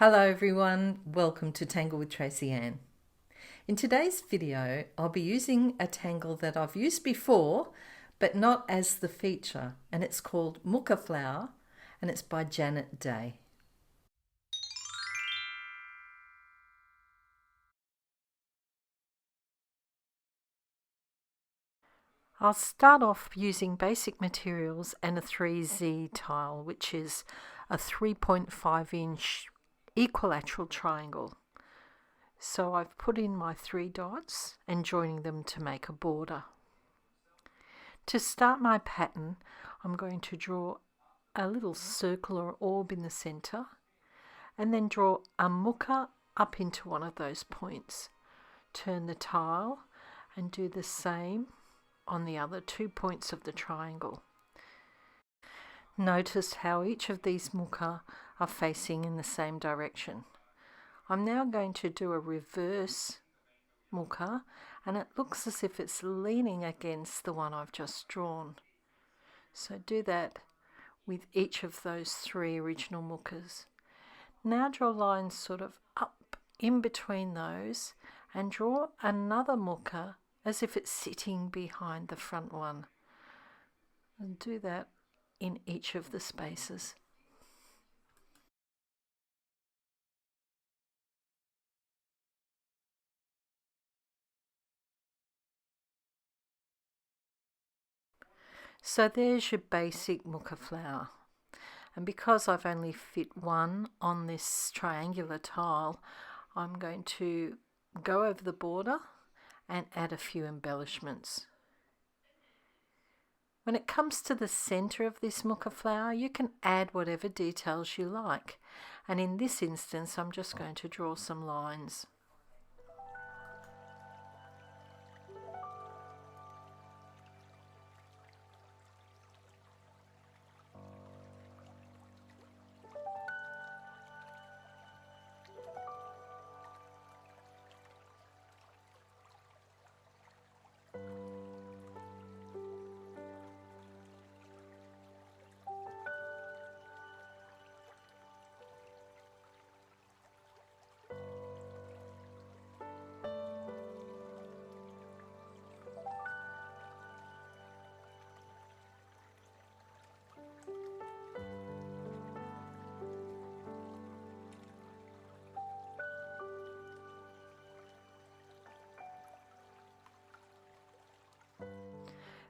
Hello everyone, welcome to Tangle with Tracy Anne. In today's video, I'll be using a tangle that I've used before, but not as the feature, and it's called MOOKA Flower, and it's by Janet Day. I'll start off using basic materials and a 3Z tile, which is a 3.5-inch equilateral triangle. So I've put in my 3 dots and joining them to make a border. To start my pattern, I'm going to draw a little circle or orb in the center and then draw a mooka up into one of those points. Turn the tile and do the same on the other 2 points of the triangle. Notice how each of these mooka are facing in the same direction. I'm now going to do a reverse mooka, and it looks as if it's leaning against the one I've just drawn. So do that with each of those 3 original mookas. Now draw lines sort of up in between those and draw another mooka as if it's sitting behind the front one. And do that in each of the spaces. So there's your basic mooka flower. And because I've only fit one on this triangular tile, I'm going to go over the border and add a few embellishments. When it comes to the center of this mooka flower, you can add whatever details you like. And in this instance, I'm just going to draw some lines.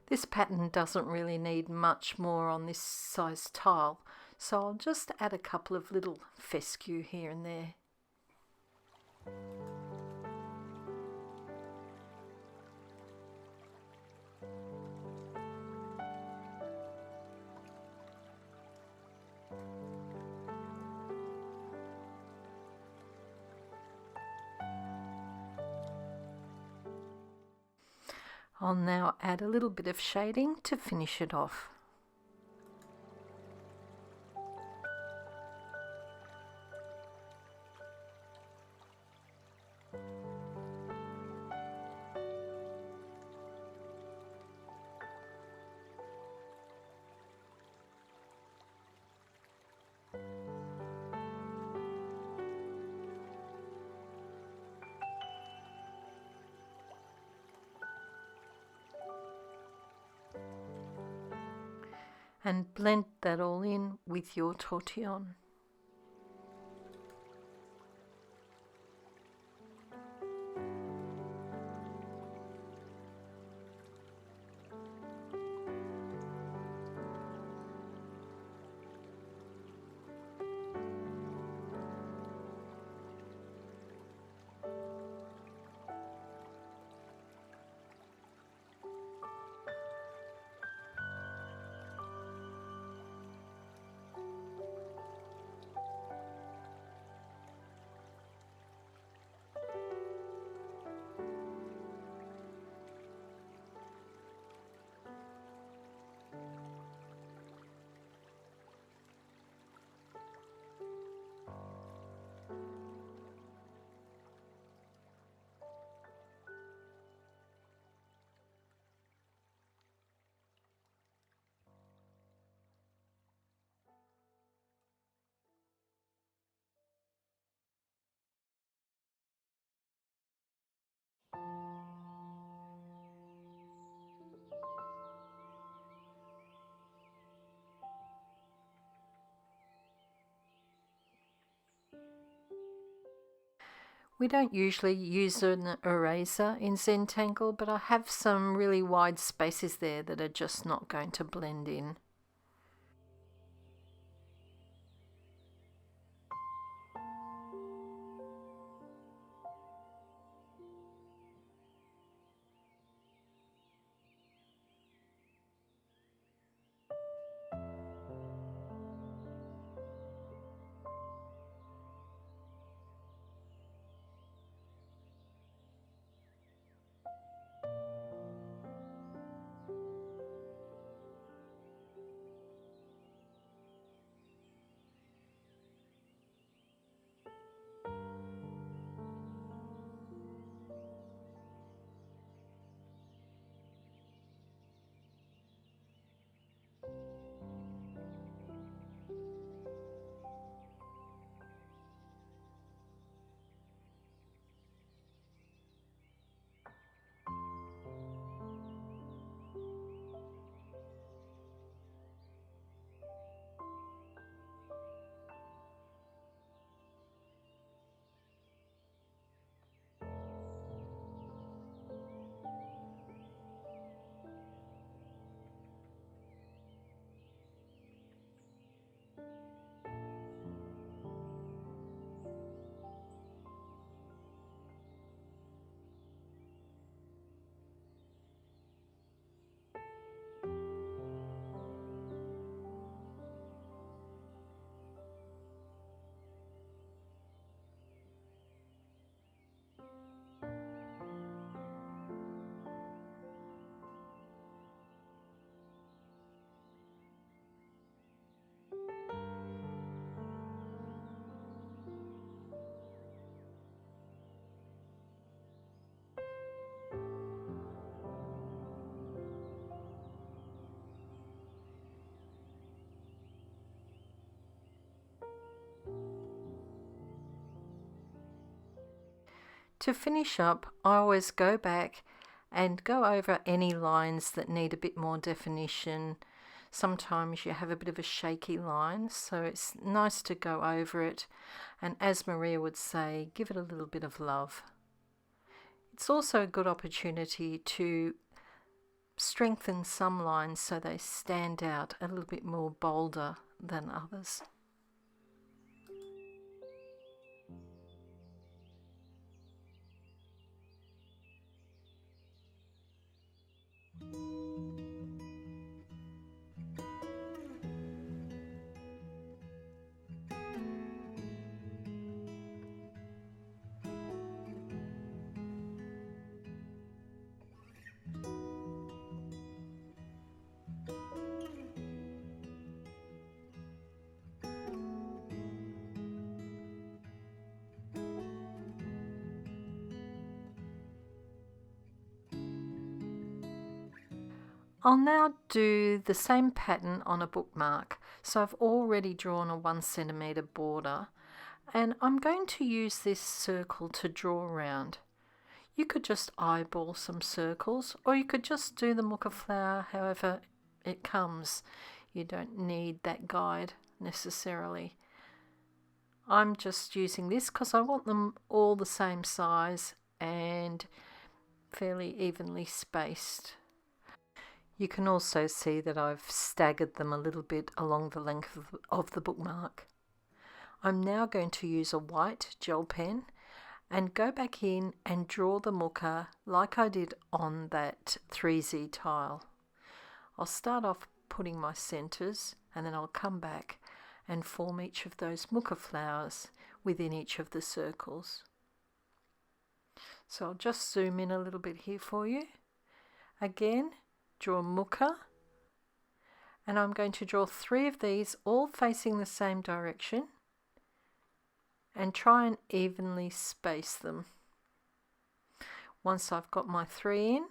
This pattern doesn't really need much more on this size tile, so I'll just add a couple of little fescue here and there. I'll now add a little bit of shading to finish it off. And blend that all in with your tortillon. We don't usually use an eraser in Zentangle, but I have some really wide spaces there that are just not going to blend in. To finish up, I always go back and go over any lines that need a bit more definition. Sometimes you have a bit of a shaky line, so it's nice to go over it, and as Maria would say, give it a little bit of love. It's also a good opportunity to strengthen some lines so they stand out a little bit more bolder than others. I'll now do the same pattern on a bookmark. So I've already drawn a 1 centimetre border, and I'm going to use this circle to draw around. You could just eyeball some circles, or you could just do the MOOKA flower however it comes. You don't need that guide necessarily. I'm just using this because I want them all the same size and fairly evenly spaced. You can also see that I've staggered them a little bit along the length of the bookmark. I'm now going to use a white gel pen and go back in and draw the MOOKA like I did on that 3Z tile. I'll start off putting my centres, and then I'll come back and form each of those MOOKA flowers within each of the circles. So I'll just zoom in a little bit here for you. Again, draw MOOKA, and I'm going to draw 3 of these all facing the same direction and try and evenly space them. Once I've got my 3 in,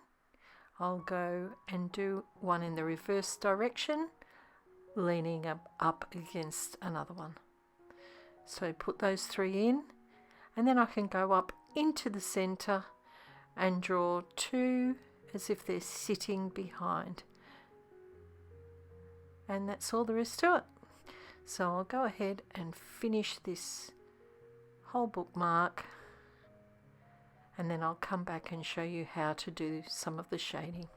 I'll go and do one in the reverse direction, leaning up against another one. So put those 3 in, and then I can go up into the centre and draw 2 as if they're sitting behind. And that's all there is to it. So I'll go ahead and finish this whole bookmark. and then I'll come back and show you how to do some of the shading.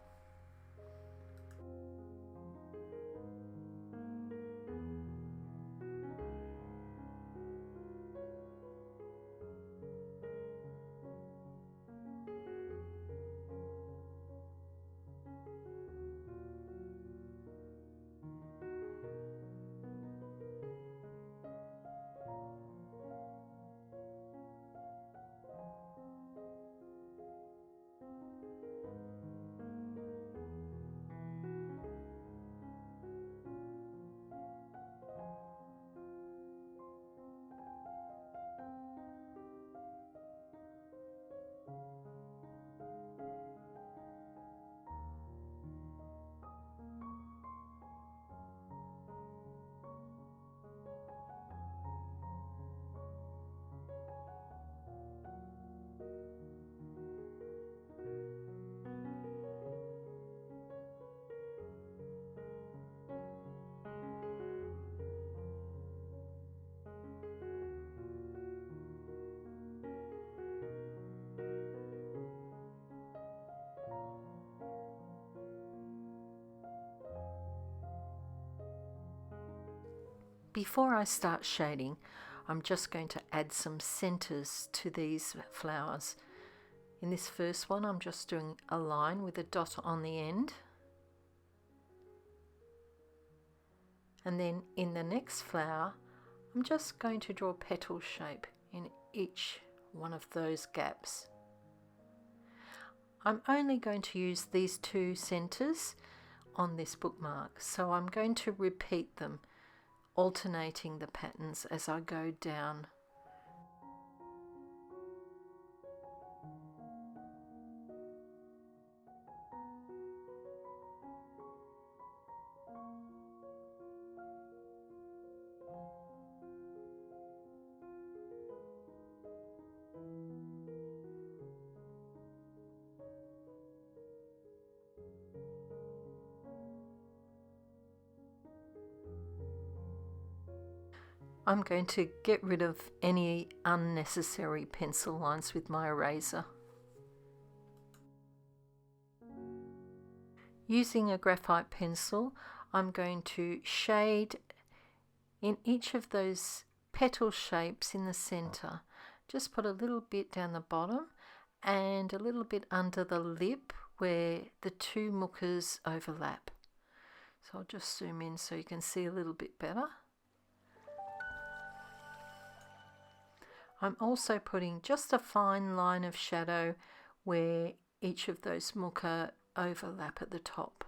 Before I start shading, I'm just going to add some centers to these flowers. In this first one, I'm just doing a line with a dot on the end. And then in the next flower, I'm just going to draw a petal shape in each one of those gaps. I'm only going to use these two centers on this bookmark, so I'm going to repeat them, alternating the patterns as I go down. I'm going to get rid of any unnecessary pencil lines with my eraser. Using a graphite pencil, I'm going to shade in each of those petal shapes in the center. Just put a little bit down the bottom and a little bit under the lip where the two mookas overlap. So I'll just zoom in so you can see a little bit better. I'm also putting just a fine line of shadow where each of those mooka overlap at the top.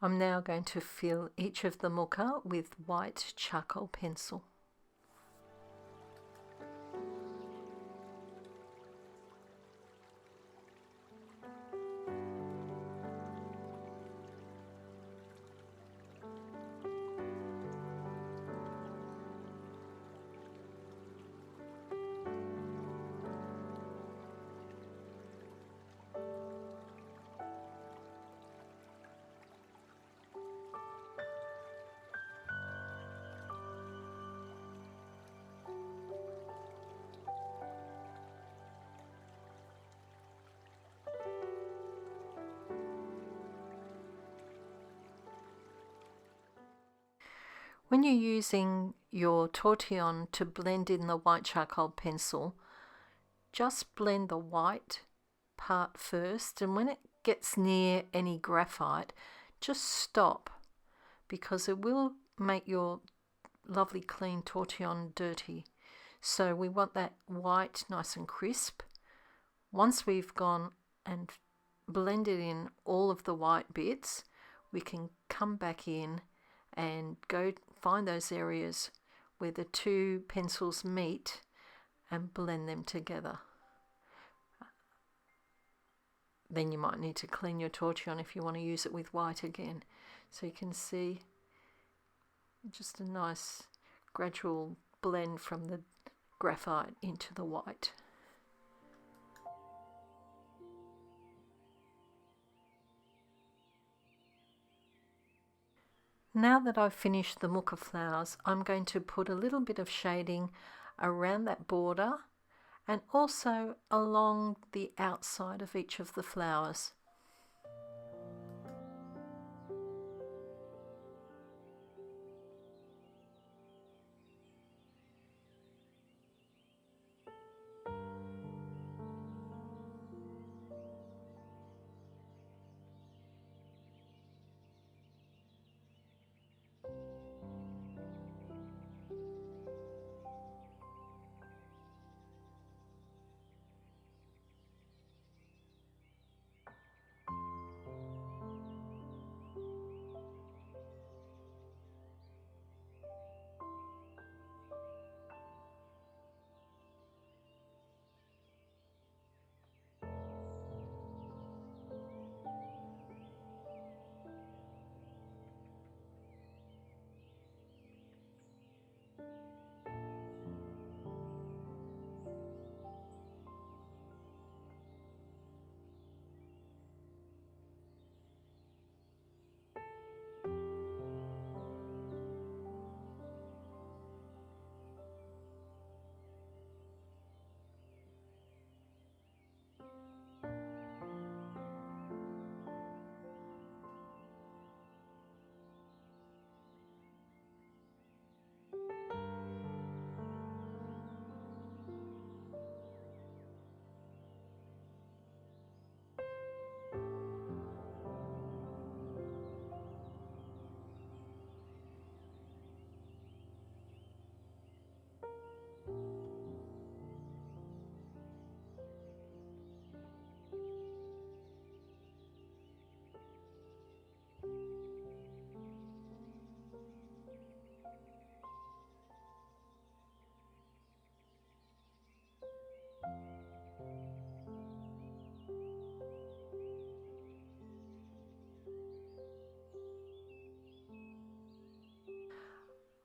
I'm now going to fill each of the mooka with white charcoal pencil. When you're using your tortillon to blend in the white charcoal pencil, just blend the white part first, and when it gets near any graphite, just stop, because it will make your lovely clean tortillon dirty. So we want that white nice and crisp. Once we've gone and blended in all of the white bits, we can come back in and go find those areas where the two pencils meet and blend them together. Then you might need to clean your tortillon if you want to use it with white again. So you can see just a nice gradual blend from the graphite into the white. Now that I've finished the MOOKA flowers, I'm going to put a little bit of shading around that border and also along the outside of each of the flowers.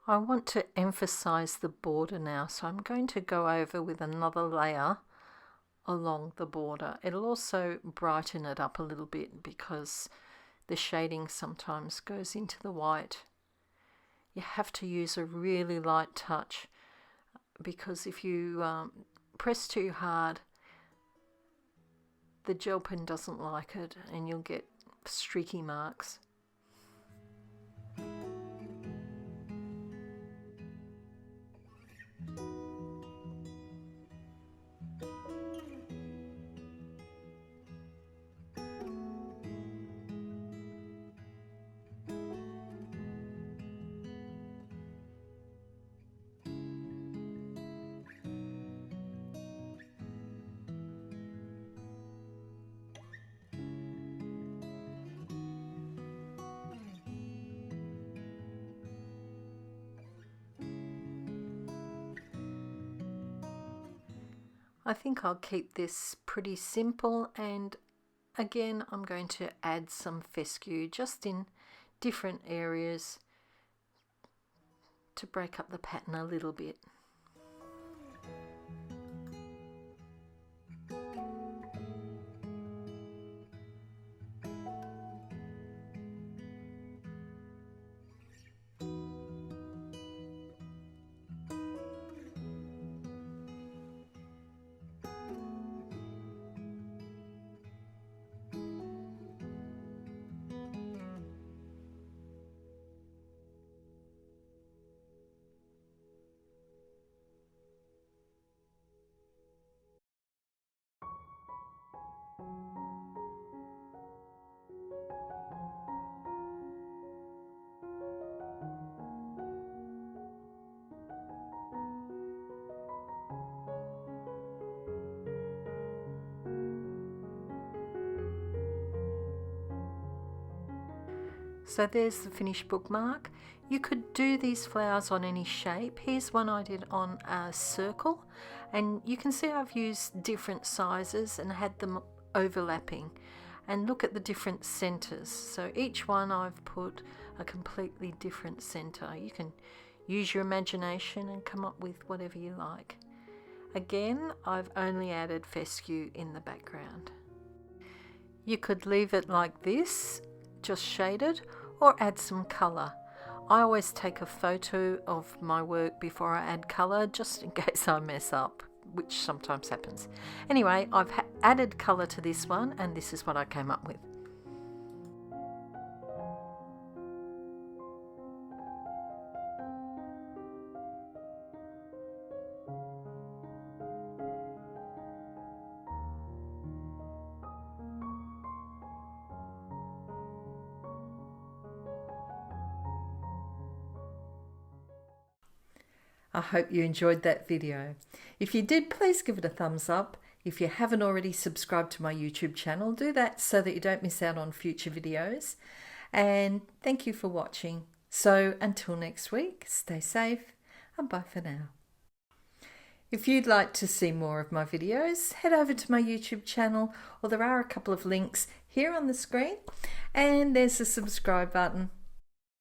I want to emphasize the border now, so I'm going to go over with another layer along the border. It'll also brighten it up a little bit because the shading sometimes goes into the white. You have to use a really light touch, because if you press too hard, the gel pen doesn't like it and you'll get streaky marks. I think I'll keep this pretty simple, and again I'm going to add some fescue just in different areas to break up the pattern a little bit. So there's the finished bookmark. You could do these flowers on any shape. Here's one I did on a circle, and you can see I've used different sizes and had them overlapping. And look at the different centers. So each one I've put a completely different center. You can use your imagination and come up with whatever you like. Again, I've only added fescue in the background. You could leave it like this, just shaded, or add some colour. I always take a photo of my work before I add colour, just in case I mess up, which sometimes happens. Anyway, I've added colour to this one, and this is what I came up with. I hope you enjoyed that video. If you did, please give it a thumbs up. If you haven't already subscribed to my YouTube channel, do that so that you don't miss out on future videos. And thank you for watching. So until next week, stay safe and bye for now. If you'd like to see more of my videos, head over to my YouTube channel, or there are a couple of links here on the screen, and there's the subscribe button.